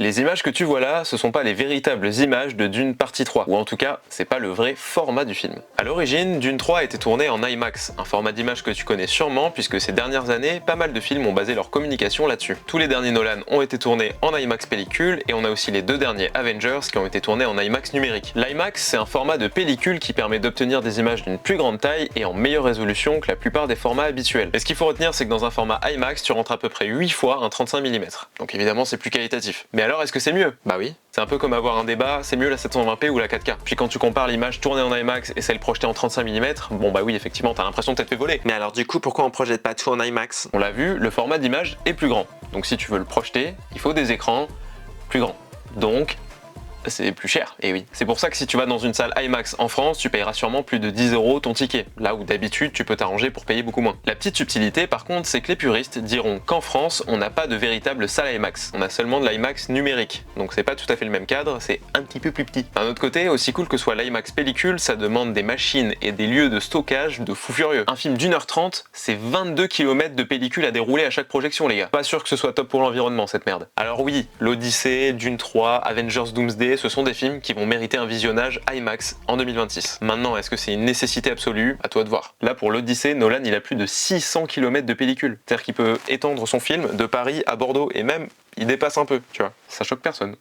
Les images que tu vois là, ce sont pas les véritables images de Dune partie 3, ou en tout cas, c'est pas le vrai format du film. À l'origine, Dune 3 a été tourné en IMAX, un format d'image que tu connais sûrement puisque ces dernières années, pas mal de films ont basé leur communication là-dessus. Tous les derniers Nolan ont été tournés en IMAX pellicule et on a aussi les 2 derniers Avengers qui ont été tournés en IMAX numérique. L'IMAX, c'est un format de pellicule qui permet d'obtenir des images d'une plus grande taille et en meilleure résolution que la plupart des formats habituels. Et ce qu'il faut retenir, c'est que dans un format IMAX, tu rentres à peu près 8 fois un 35 mm. Donc évidemment, c'est plus qualitatif. Mais alors, est-ce que c'est mieux? Bah oui. C'est un peu comme avoir un débat, c'est mieux la 720p ou la 4K. Puis quand tu compares l'image tournée en IMAX et celle projetée en 35 mm, bon bah oui, effectivement, t'as l'impression de t'être fait voler. Mais alors du coup, pourquoi on projette pas tout en IMAX? On l'a vu, le format d'image est plus grand. Donc si tu veux le projeter, il faut des écrans plus grands. Donc, c'est plus cher, et oui. C'est pour ça que si tu vas dans une salle IMAX en France, tu payeras sûrement plus de 10 € ton ticket, là où d'habitude tu peux t'arranger pour payer beaucoup moins. La petite subtilité par contre, c'est que les puristes diront qu'en France, on n'a pas de véritable salle IMAX, on a seulement de l'IMAX numérique, donc c'est pas tout à fait le même cadre, c'est un petit peu plus petit. D'un autre côté, aussi cool que soit l'IMAX pellicule, ça demande des machines et des lieux de stockage de fou furieux. Un film d'1h30, c'est 22 km de pellicule à dérouler à chaque projection les gars. Pas sûr que ce soit top pour l'environnement cette merde. Alors oui, l'Odyssée, Dune 3, Avengers Doomsday, ce sont des films qui vont mériter un visionnage IMAX en 2026. Maintenant, est-ce que c'est une nécessité absolue? À toi de voir. Là, pour l'Odyssée, Nolan, il a plus de 600 km de pellicule. C'est-à-dire qu'il peut étendre son film de Paris à Bordeaux, et même, il dépasse un peu, tu vois. Ça choque personne.